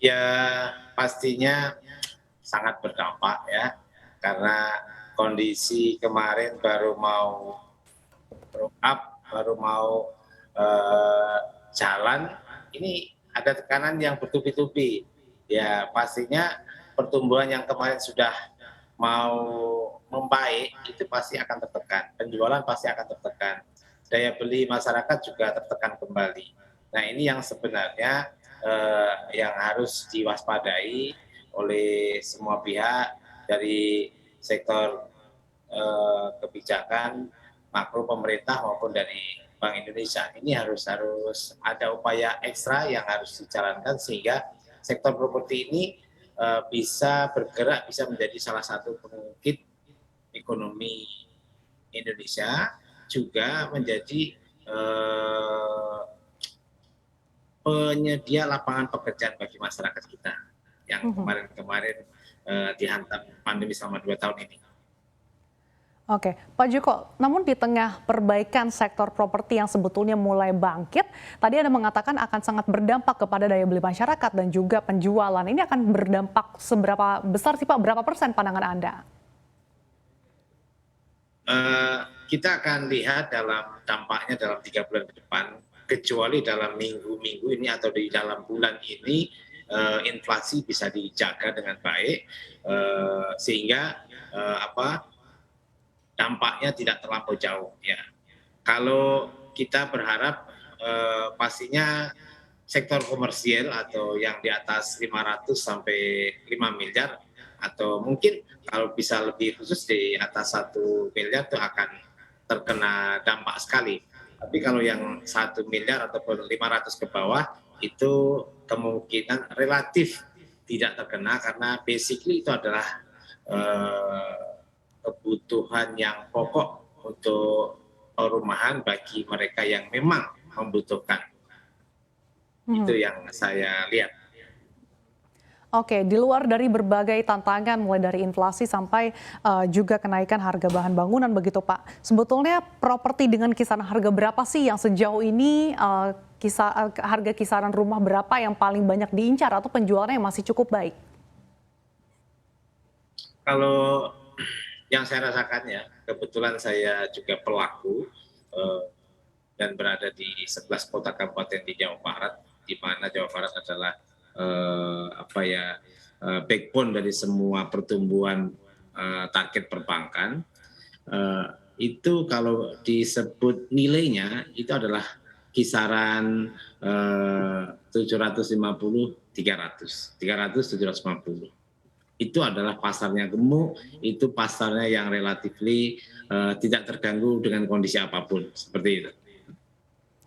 Ya, pastinya sangat berdampak ya, karena kondisi kemarin baru mau up, baru mau jalan, ini ada tekanan yang bertubi-tubi. Ya, pastinya pertumbuhan yang kemarin sudah mau membaik itu pasti akan tertekan, penjualan pasti akan tertekan, daya beli masyarakat juga tertekan kembali. Nah, ini yang sebenarnya yang harus diwaspadai oleh semua pihak dari sektor kebijakan makro pemerintah maupun dari Bank Indonesia. Ini harus ada upaya ekstra yang harus dijalankan sehingga sektor properti ini bisa bergerak, bisa menjadi salah satu pengungkit ekonomi Indonesia, juga menjadi penyedia lapangan pekerjaan bagi masyarakat kita yang kemarin-kemarin dihantam pandemi selama 2 tahun ini. Oke, Pak Joko, namun di tengah perbaikan sektor properti yang sebetulnya mulai bangkit, tadi Anda mengatakan akan sangat berdampak kepada daya beli masyarakat dan juga penjualan. Ini akan berdampak seberapa besar sih Pak? Berapa persen pandangan Anda? Kita akan lihat dalam dampaknya dalam 3 bulan ke depan, kecuali dalam minggu-minggu ini atau di dalam bulan ini inflasi bisa dijaga dengan baik, sehingga dampaknya tidak terlampau jauh ya. Kalau kita berharap pastinya sektor komersial atau yang di atas 500 sampai 5 miliar atau mungkin kalau bisa lebih khusus di atas 1 miliar itu akan terkena dampak sekali. Tapi kalau yang 1 miliar ataupun 500 ke bawah itu kemungkinan relatif tidak terkena karena basically itu adalah kebutuhan yang pokok untuk perumahan bagi mereka yang memang membutuhkan. Itu yang saya lihat. Oke, di luar dari berbagai tantangan mulai dari inflasi sampai juga kenaikan harga bahan bangunan begitu Pak. Sebetulnya properti dengan kisaran harga berapa sih yang sejauh ini harga kisaran rumah berapa yang paling banyak diincar atau penjualannya yang masih cukup baik? Kalau yang saya rasakan ya, kebetulan saya juga pelaku dan berada di 11 kota kabupaten di Jawa Barat, di mana Jawa Barat adalah backbone dari semua pertumbuhan target perbankan. Itu kalau disebut nilainya itu adalah kisaran 750, 300, 750. Itu adalah pasarnya gemuk, itu pasarnya yang relatifly tidak terganggu dengan kondisi apapun, seperti itu.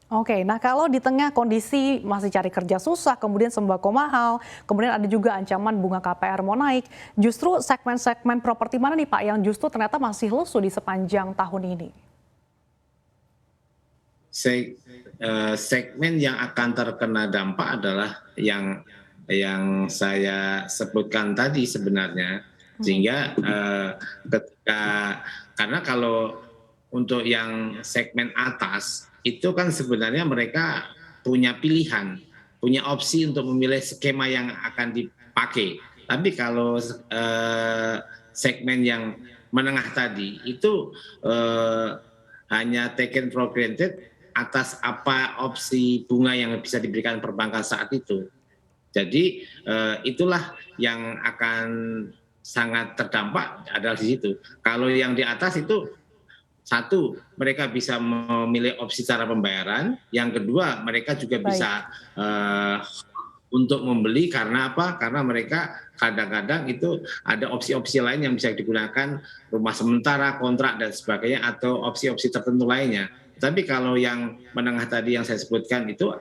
Oke, nah kalau di tengah kondisi masih cari kerja susah, kemudian sembako mahal, kemudian ada juga ancaman bunga KPR mau naik, justru segmen-segmen properti mana nih Pak yang justru ternyata masih lesu di sepanjang tahun ini? Segmen yang akan terkena dampak adalah yang saya sebutkan tadi sebenarnya, sehingga karena kalau untuk yang segmen atas itu kan sebenarnya mereka punya pilihan, punya opsi untuk memilih skema yang akan dipakai. Tapi kalau segmen yang menengah tadi itu hanya taken for granted atas apa opsi bunga yang bisa diberikan perbankan saat itu. Jadi itulah yang akan sangat terdampak adalah di situ. Kalau yang di atas itu, satu, mereka bisa memilih opsi cara pembayaran. Yang kedua, mereka juga bisa untuk membeli karena apa? Karena mereka kadang-kadang itu ada opsi-opsi lain yang bisa digunakan, rumah sementara, kontrak, dan sebagainya, atau opsi-opsi tertentu lainnya. Tapi kalau yang menengah tadi yang saya sebutkan itu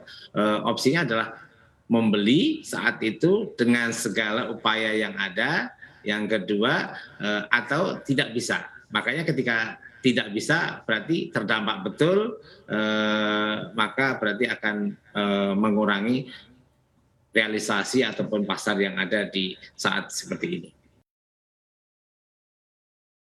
opsinya adalah membeli saat itu dengan segala upaya yang ada. Yang kedua, atau tidak bisa. Makanya ketika tidak bisa berarti terdampak betul, maka berarti akan mengurangi realisasi ataupun pasar yang ada di saat seperti ini.